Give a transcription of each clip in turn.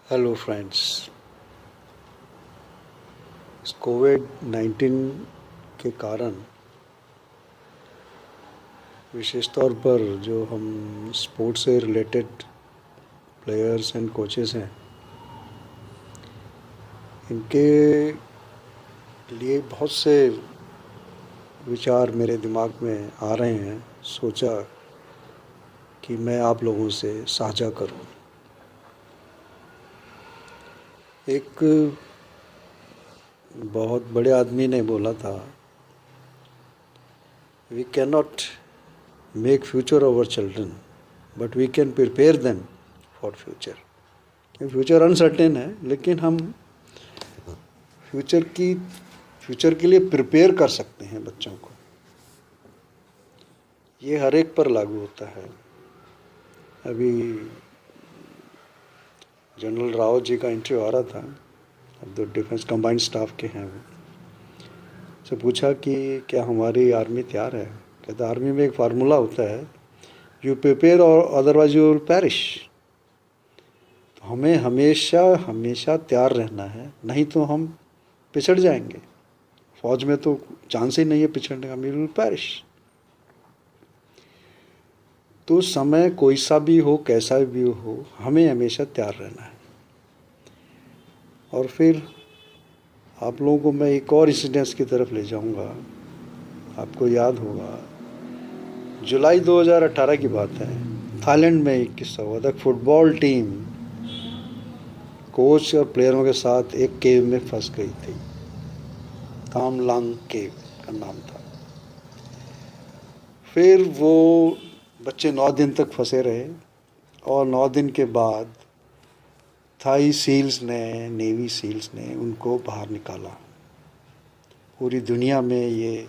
Hello friends. इस कोविड-19 के कारण विशेष तौर पर जो हम स्पोर्ट्स से रिलेटेड प्लेयर्स एंड कोचेस हैं, इनके लिए बहुत से विचार मेरे दिमाग में आ रहे हैं। सोचा कि मैं आप लोगों से साझा करूं। एक बहुत बड़े आदमी ने बोला था, we can not make future our children but we can prepare them for future. Future uncertain है, लेकिन हम फ्यूचर के लिए प्रिपेयर कर सकते हैं बच्चों को। ये हर एक पर लागू होता है। अभी जनरल रावत जी का इंटरव्यू आ रहा था, अब तो डिफेंस कंबाइंड स्टाफ के हैं। वो से पूछा कि क्या हमारी आर्मी तैयार है। कहता आर्मी में एक फार्मूला होता है, यू प्रिपेयर और अदरवाइज यू विल पेरिश। तो हमें हमेशा हमेशा तैयार रहना है, नहीं तो हम पिछड़ जाएंगे। फौज में तो चांस ही नहीं है पिछड़ने का, वी विल पेरिश। तो समय कोई सा भी हो, कैसा भी हो, हमें हमेशा तैयार रहना है। और फिर आप लोगों को मैं एक और इंसिडेंस की तरफ ले जाऊंगा। आपको याद होगा, जुलाई 2018 की बात है, थाईलैंड में एक किस्सा हुआ था। फुटबॉल टीम कोच और प्लेयरों के साथ एक केव में फंस गई थी। tham Luang केव का नाम था। फिर वो बच्चे 9 दिन तक फंसे रहे और 9 दिन के बाद थाई सील्स ने, नेवी सील्स ने उनको बाहर निकाला। पूरी दुनिया में ये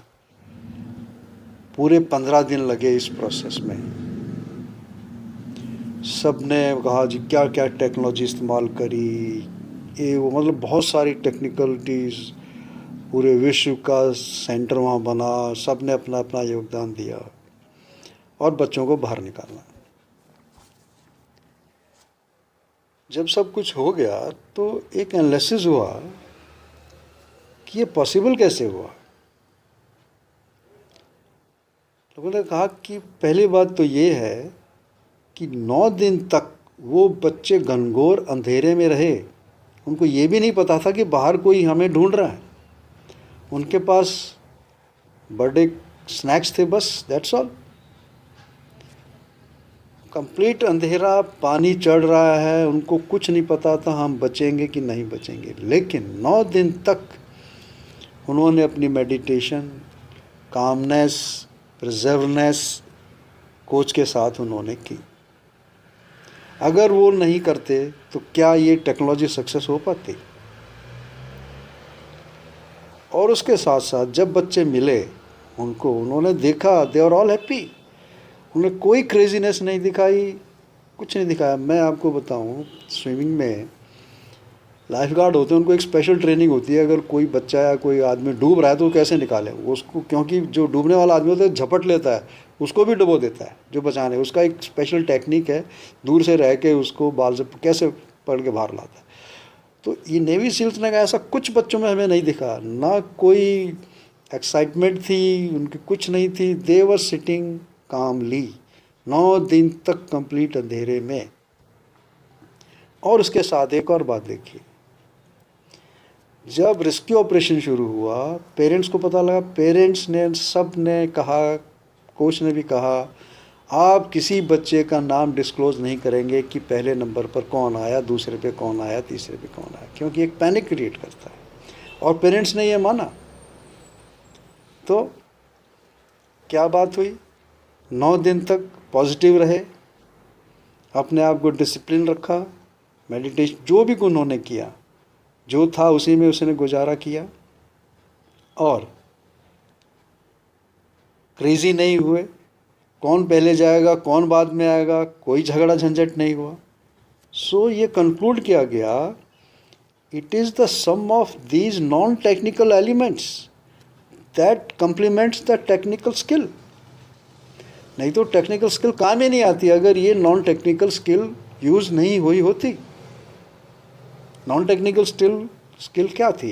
पूरे 15 दिन लगे इस प्रोसेस में। सब ने कहा जी क्या क्या टेक्नोलॉजी इस्तेमाल करी, ये वो, मतलब बहुत सारी टेक्निकलिटीज़, पूरे विश्व का सेंटर वहाँ बना। सब ने अपना अपना योगदान दिया और बच्चों को बाहर निकालना। जब सब कुछ हो गया तो एक एनालिसिस हुआ कि ये पॉसिबल कैसे हुआ। लोगों ने कहा कि पहली बात तो ये है कि 9 दिन तक वो बच्चे घनघोर अंधेरे में रहे। उनको ये भी नहीं पता था कि बाहर कोई हमें ढूंढ रहा है। उनके पास बर्थडे स्नैक्स थे, बस, दैट्स ऑल। कंप्लीट अंधेरा, पानी चढ़ रहा है, उनको कुछ नहीं पता था हम बचेंगे कि नहीं बचेंगे। लेकिन 9 दिन तक उन्होंने अपनी मेडिटेशन, कामनेस, रिजर्वनेस कोच के साथ उन्होंने की। अगर वो नहीं करते तो क्या ये टेक्नोलॉजी सक्सेस हो पाती। और उसके साथ साथ जब बच्चे मिले उनको, उन्होंने देखा, दे आर ऑल हैप्पी। उन्होंने कोई क्रेजीनेस नहीं दिखाई, कुछ नहीं दिखाया। मैं आपको बताऊं, स्विमिंग में लाइफ गार्ड होते हैं, उनको एक स्पेशल ट्रेनिंग होती है। अगर कोई बच्चा या कोई आदमी डूब रहा है तो वो कैसे निकाले उसको, क्योंकि जो डूबने वाला आदमी होता है झपट लेता है, उसको भी डुबो देता है जो बचाने। उसका एक स्पेशल टेक्निक है, दूर से रह के उसको बाल से कैसे पकड़ के बाहर लाता है। तो ये नेवी सील्स ने कहा ऐसा कुछ बच्चों में हमें नहीं दिखा, ना कोई एक्साइटमेंट थी उनकी, कुछ नहीं थी। दे वर सिटिंग कामली 9 दिन तक कंप्लीट अंधेरे में। और उसके साथ एक और बात देखिए, जब रेस्क्यू ऑपरेशन शुरू हुआ, पेरेंट्स को पता लगा, पेरेंट्स ने, सब ने कहा, कोच ने भी कहा, आप किसी बच्चे का नाम डिस्क्लोज नहीं करेंगे कि पहले नंबर पर कौन आया, दूसरे पे कौन आया, तीसरे पे कौन आया, क्योंकि एक पैनिक क्रिएट करता है। और पेरेंट्स ने ये माना। तो क्या बात हुई, 9 दिन तक पॉजिटिव रहे, अपने आप को डिसिप्लिन रखा, मेडिटेशन जो भी उन्होंने किया, जो था उसी में उसने गुजारा किया, और क्रेजी नहीं हुए। कौन पहले जाएगा, कौन बाद में आएगा, कोई झगड़ा झंझट नहीं हुआ। सो ये कंक्लूड किया गया, it is the sum of these non technical elements that complements the technical skill. नहीं तो टेक्निकल स्किल काम ही नहीं आती अगर ये नॉन टेक्निकल स्किल यूज़ नहीं हुई होती। नॉन टेक्निकल स्किल क्या थी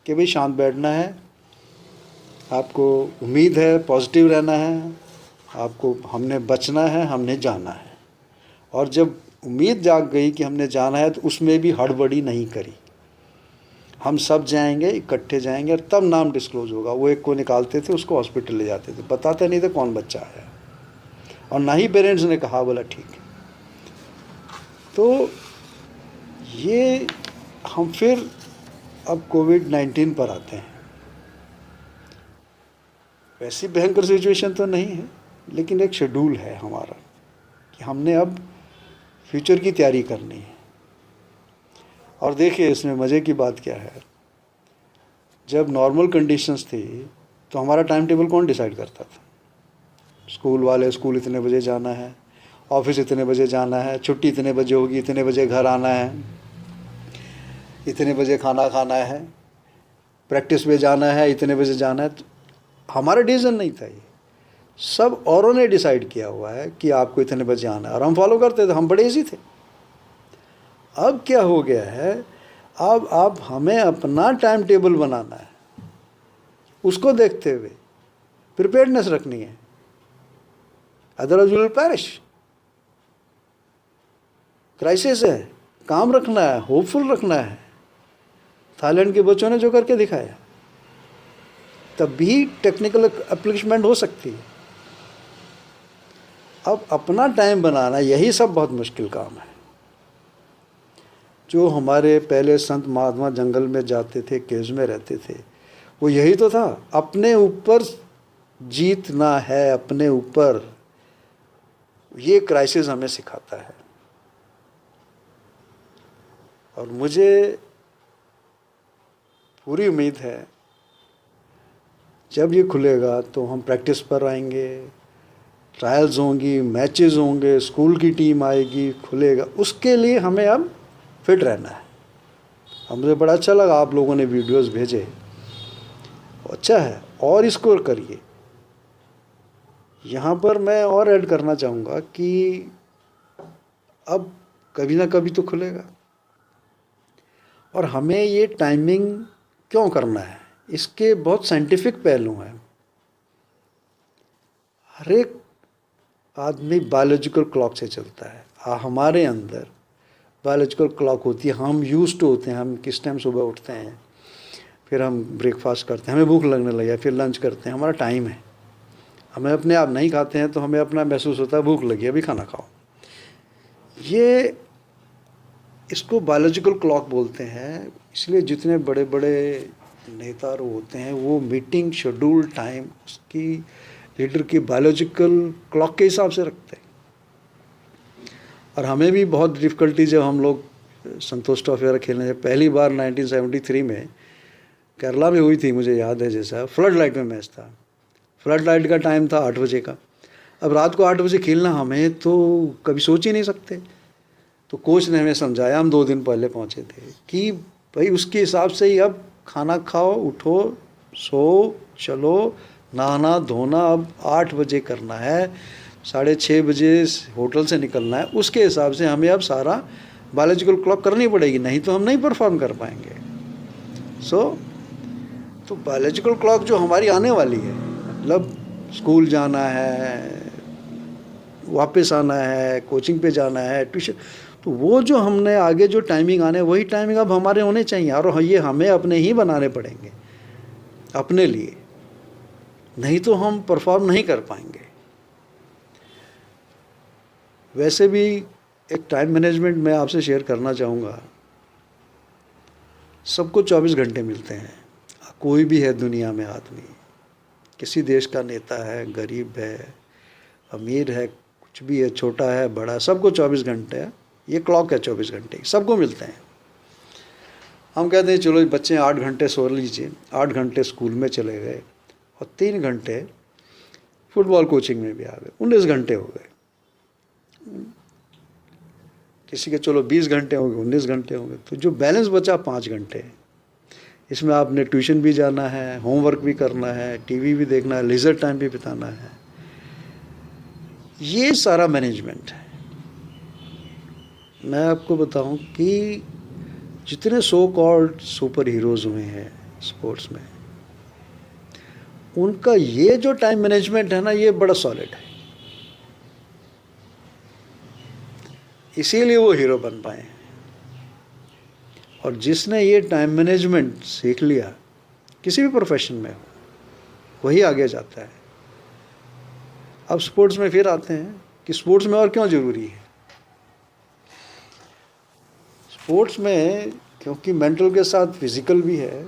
कि भाई शांत बैठना है, आपको उम्मीद है, पॉजिटिव रहना है, आपको हमने बचना है, हमने जाना है। और जब उम्मीद जाग गई कि हमने जाना है तो उसमें भी हड़बड़ी नहीं करी, हम सब जाएंगे, इकट्ठे जाएंगे और तब नाम डिस्क्लोज होगा। वो एक को निकालते थे, उसको हॉस्पिटल ले जाते थे, बताते नहीं थे कौन बच्चा आया, और ना ही पेरेंट्स ने कहा बोला ठीक है। तो ये हम फिर अब कोविड-19 पर आते हैं। वैसी भयंकर सिचुएशन तो नहीं है, लेकिन एक शेड्यूल है हमारा कि हमने अब फ्यूचर की तैयारी करनी है। और देखिए इसमें मज़े की बात क्या है, जब नॉर्मल कंडीशंस थी तो हमारा टाइम टेबल कौन डिसाइड करता था? स्कूल वाले, स्कूल इतने बजे जाना है, ऑफिस इतने बजे जाना है, छुट्टी इतने बजे होगी, इतने बजे घर आना है, इतने बजे खाना खाना है, प्रैक्टिस पे जाना है, इतने बजे जाना है। तो हमारा डिसीजन नहीं था, ये सब औरों ने डिसाइड किया हुआ है कि आपको इतने बजे आना है, और हम फॉलो करते थे, हम बड़े ईजी थे। अब क्या हो गया है, अब हमें अपना टाइम टेबल बनाना है, उसको देखते हुए प्रिपेयर्डनेस रखनी है, otherwise you will perish. Crisis है, काम रखना है, होपफुल रखना है। थाईलैंड के बच्चों ने जो करके दिखाया, तब भी टेक्निकल एप्लीकेशन हो सकती है। अब अपना टाइम बनाना, यही सब बहुत मुश्किल काम है। जो हमारे पहले संत महात्मा जंगल में जाते थे, केव्स में रहते थे, वो यही तो था, अपने ऊपर जीतना है, अपने ऊपर। ये क्राइसिस हमें सिखाता है। और मुझे पूरी उम्मीद है जब ये खुलेगा तो हम प्रैक्टिस पर आएंगे, ट्रायल्स होंगी, मैचेस होंगे, स्कूल की टीम आएगी, खुलेगा। उसके लिए हमें अब फिट रहना है। अब मुझे बड़ा अच्छा लगा आप लोगों ने वीडियोस भेजे, अच्छा है, और इसको करिए। यहाँ पर मैं और ऐड करना चाहूँगा कि अब कभी ना कभी तो खुलेगा, और हमें ये टाइमिंग क्यों करना है, इसके बहुत साइंटिफिक पहलू हैं। हर एक आदमी बायोलॉजिकल क्लॉक से चलता है। हमारे अंदर बायोलॉजिकल क्लॉक होती है, हम यूज्ड टू होते हैं, हम किस टाइम सुबह उठते हैं, फिर हम ब्रेकफास्ट करते हैं, हमें भूख लगने लगे, फिर लंच करते हैं, हमारा टाइम है। हमें अपने आप नहीं खाते हैं तो हमें अपना महसूस होता है भूख लगी, अभी खाना खाओ। ये इसको बायोलॉजिकल क्लॉक बोलते हैं। इसलिए जितने बड़े बड़े नेता होते हैं वो मीटिंग शेड्यूल टाइम उसकी लीडर की बायोलॉजिकल क्लॉक के हिसाब से रखते हैं। और हमें भी बहुत डिफ़िकल्टी, जब हम लोग संतोष ट्रॉफी वगैरह खेलने जब पहली बार 1973 में केरला में हुई थी, मुझे याद है, जैसा फ्लड लाइट में मैच था। फ्लड लाइट का टाइम था 8 बजे का। अब रात को 8 बजे खेलना हमें तो कभी सोच ही नहीं सकते। तो कोच ने हमें समझाया, हम 2 दिन पहले पहुंचे थे, कि भाई उसके हिसाब से ही अब खाना खाओ, उठो, सो, चलो, नहाना धोना अब 8 बजे करना है, 6:30 बजे होटल से निकलना है। उसके हिसाब से हमें अब सारा बायोलॉजिकल क्लॉक करनी पड़ेगी, नहीं तो हम नहीं परफॉर्म कर पाएंगे। तो बायोलॉजिकल क्लॉक जो हमारी आने वाली है, मतलब स्कूल जाना है, वापस आना है, कोचिंग पे जाना है, ट्यूशन, तो वो जो हमने आगे जो टाइमिंग आने, वही टाइमिंग अब हमारे होने चाहिए। और ये हमें अपने ही बनाने पड़ेंगे अपने लिए, नहीं तो हम परफॉर्म नहीं कर पाएंगे। वैसे भी एक टाइम मैनेजमेंट मैं आपसे शेयर करना चाहूँगा। सबको 24 घंटे मिलते हैं, कोई भी है दुनिया में आदमी, किसी देश का नेता है, गरीब है, अमीर है, कुछ भी है, छोटा है, बड़ा, सबको 24 घंटे है। ये क्लॉक है 24 घंटे, सबको मिलते हैं। हम कहते हैं चलो बच्चे 8 घंटे सो लीजिए, 8 घंटे स्कूल में चले गए और 3 घंटे फुटबॉल कोचिंग में भी आ गए, 19 घंटे हो गए। किसी के चलो 20 घंटे हो गए, 19 घंटे हो गए। तो जो बैलेंस बचा 5 घंटे, इसमें आपने ट्यूशन भी जाना है, होमवर्क भी करना है, टीवी भी देखना है, लीजर टाइम भी बिताना है। ये सारा मैनेजमेंट है। मैं आपको बताऊं कि जितने सो कॉल्ड सुपर हीरोज़ हुए हैं स्पोर्ट्स में, उनका ये जो टाइम मैनेजमेंट है ना, ये बड़ा सॉलिड है, इसीलिए वो हीरो बन पाए हैं। और जिसने ये टाइम मैनेजमेंट सीख लिया किसी भी प्रोफेशन में हो, वही आगे जाता है। अब स्पोर्ट्स में फिर आते हैं कि स्पोर्ट्स में और क्यों ज़रूरी है। स्पोर्ट्स में क्योंकि मेंटल के साथ फिजिकल भी है,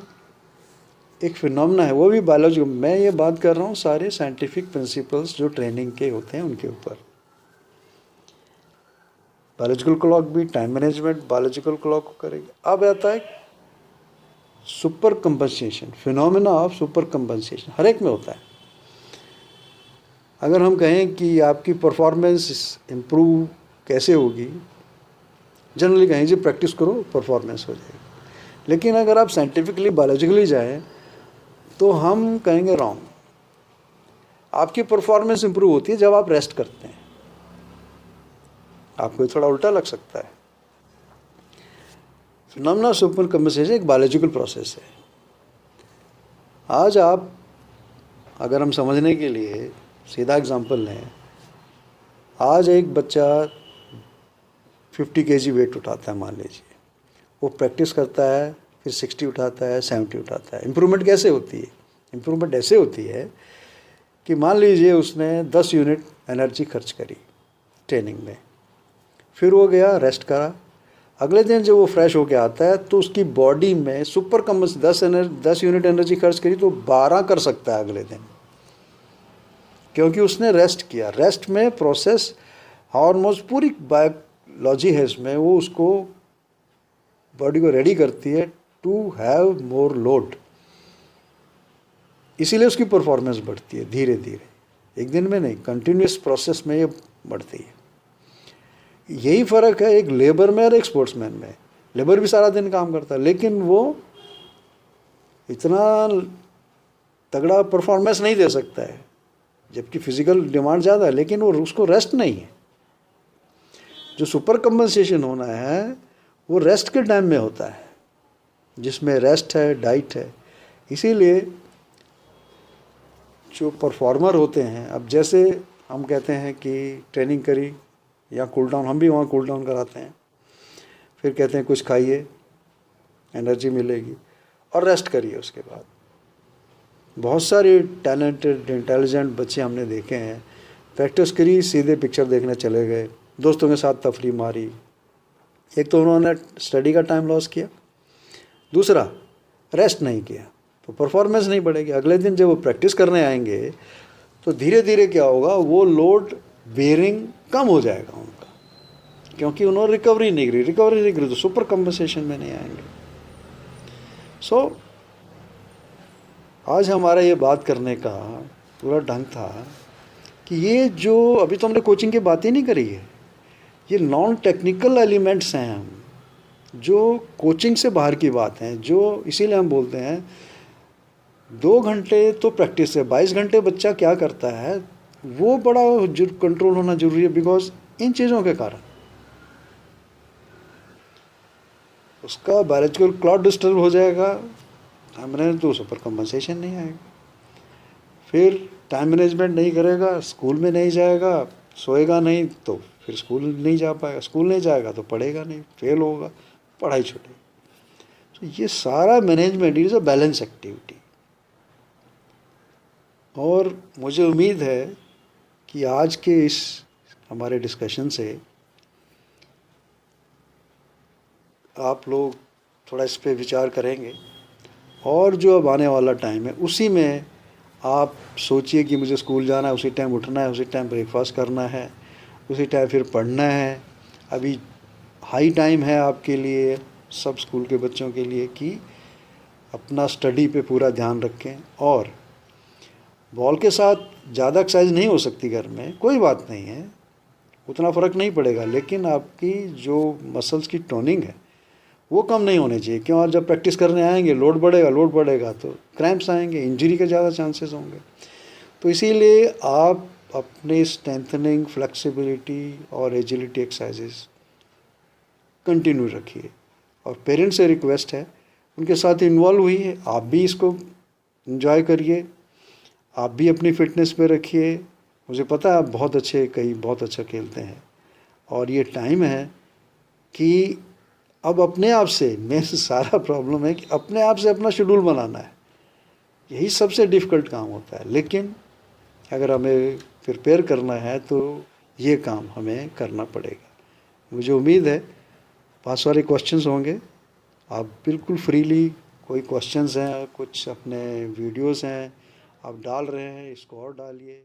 एक फिनोमेना है, वो भी बायोलॉजी। मैं ये बात कर रहा हूँ सारे साइंटिफिक प्रिंसिपल्स जो ट्रेनिंग के होते हैं उनके ऊपर। बायोलॉजिकल क्लॉक भी टाइम मैनेजमेंट बायोलॉजिकल क्लॉक को करेगी। अब आता है super compensation, phenomena of super compensation, हर एक में होता है। अगर हम कहें कि आपकी परफॉर्मेंस इम्प्रूव कैसे होगी, जनरली कहें जी प्रैक्टिस करो परफॉर्मेंस हो जाएगी। लेकिन अगर आप साइंटिफिकली बायोलॉजिकली जाएं तो हम कहेंगे रॉन्ग। आपकी परफॉर्मेंस इम्प्रूव होती है जब आप रेस्ट करते हैं। आपको थोड़ा उल्टा लग सकता है। फिनोमेना सुपर कंपनसेशन एक बायोलॉजिकल प्रोसेस है। आज आप, अगर हम समझने के लिए सीधा एग्जांपल लें, आज एक बच्चा 50 kg वेट उठाता है मान लीजिए, वो प्रैक्टिस करता है, फिर 60 उठाता है, 70 उठाता है। इम्प्रूवमेंट कैसे होती है? इम्प्रूवमेंट ऐसे होती है कि मान लीजिए उसने 10 यूनिट एनर्जी खर्च करी ट्रेनिंग में, फिर वो गया रेस्ट करा। अगले दिन जब वो फ्रेश होके आता है तो उसकी बॉडी में सुपर कंपन 10 यूनिट एनर्जी खर्च करी तो 12 कर सकता है अगले दिन, क्योंकि उसने रेस्ट किया। रेस्ट में प्रोसेस हार्मोन्स, पूरी बायोलॉजी है इसमें, वो उसको बॉडी को रेडी करती है टू हैव मोर लोड। इसीलिए उसकी परफॉर्मेंस बढ़ती है धीरे धीरे, एक दिन में नहीं, कंटिन्यूस प्रोसेस में ये बढ़ती है। यही फ़र्क है एक लेबर में और एक स्पोर्ट्समैन में। लेबर भी सारा दिन काम करता है लेकिन वो इतना तगड़ा परफॉर्मेंस नहीं दे सकता है, जबकि फिजिकल डिमांड ज़्यादा है, लेकिन वो उसको रेस्ट नहीं है। जो सुपर कंपनसेशन होना है वो रेस्ट के टाइम में होता है, जिसमें रेस्ट है, डाइट है। इसीलिए जो परफॉर्मर होते हैं, अब जैसे हम कहते हैं कि ट्रेनिंग करी या कूल डाउन, हम भी वहाँ कूल डाउन कराते हैं, फिर कहते हैं कुछ खाइए एनर्जी मिलेगी और रेस्ट करिए। उसके बाद बहुत सारे टैलेंटेड इंटेलिजेंट बच्चे हमने देखे हैं, प्रैक्टिस करी, सीधे पिक्चर देखने चले गए, दोस्तों के साथ तफरी मारी। एक तो उन्होंने स्टडी का टाइम लॉस किया, दूसरा रेस्ट नहीं किया, तो परफॉर्मेंस नहीं बढ़ेगी। अगले दिन जब वो प्रैक्टिस करने आएंगे तो धीरे धीरे क्या होगा, वो लोड बेयरिंग कम हो जाएगा उनका, क्योंकि उन्होंने रिकवरी नहीं करी तो सुपर कंपनसेशन में नहीं आएंगे। सो आज हमारा ये बात करने का पूरा ढंग था कि ये जो अभी तो हमने कोचिंग की बात ही नहीं करी है, ये नॉन टेक्निकल एलिमेंट्स हैं हम, जो कोचिंग से बाहर की बात हैं, जो इसीलिए हम बोलते हैं 2 घंटे तो प्रैक्टिस है, 22 घंटे बच्चा क्या करता है वो बड़ा कंट्रोल होना जरूरी है। बिकॉज इन चीज़ों के कारण उसका बायोलॉजिकल क्लॉक डिस्टर्ब हो जाएगा, हमने तो सुपर कंपनसेशन नहीं आएगा, फिर टाइम मैनेजमेंट नहीं करेगा, स्कूल में नहीं जाएगा, सोएगा नहीं तो फिर स्कूल नहीं जा पाएगा, स्कूल नहीं जाएगा तो पढ़ेगा नहीं, फेल होगा, पढ़ाई छूटेगी। तो ये सारा management is a balance activity. और मुझे उम्मीद है कि आज के इस हमारे डिस्कशन से आप लोग थोड़ा इस पे विचार करेंगे, और जो अब आने वाला टाइम है उसी में आप सोचिए कि मुझे स्कूल जाना है, उसी टाइम उठना है, उसी टाइम ब्रेकफास्ट करना है, उसी टाइम फिर पढ़ना है। अभी हाई टाइम है आपके लिए, सब स्कूल के बच्चों के लिए, कि अपना स्टडी पे पूरा ध्यान रखें। और बॉल के साथ ज़्यादा एक्सरसाइज नहीं हो सकती घर में, कोई बात नहीं है, उतना फ़र्क नहीं पड़ेगा, लेकिन आपकी जो मसल्स की टोनिंग है वो कम नहीं होने चाहिए। क्यों? आप जब प्रैक्टिस करने आएंगे लोड बढ़ेगा तो क्रैम्प्स आएंगे, इंजरी के ज़्यादा चांसेस होंगे। तो इसीलिए आप अपने स्ट्रेंथनिंग, फ्लेक्सिबिलिटी और एजिलिटी एक्सरसाइजेस कंटिन्यू रखिए। और पेरेंट्स से रिक्वेस्ट है उनके साथ इन्वॉल्व हुई है, आप भी इसको एंजॉय करिए, आप भी अपनी फिटनेस पे रखिए। मुझे पता है आप बहुत अच्छे, कई बहुत अच्छा खेलते हैं और ये टाइम है कि अब अपने आप से, मेरे सारा प्रॉब्लम है कि अपने आप से अपना शेड्यूल बनाना है, यही सबसे डिफ़िकल्ट काम होता है। लेकिन अगर हमें प्रिपेयर करना है तो ये काम हमें करना पड़ेगा। मुझे उम्मीद है बहुत सारे क्वेश्चंस होंगे, आप बिल्कुल फ्रीली, कोई क्वेश्चंस हैं, कुछ अपने वीडियोस हैं आप डाल रहे हैं, इसको और डालिए।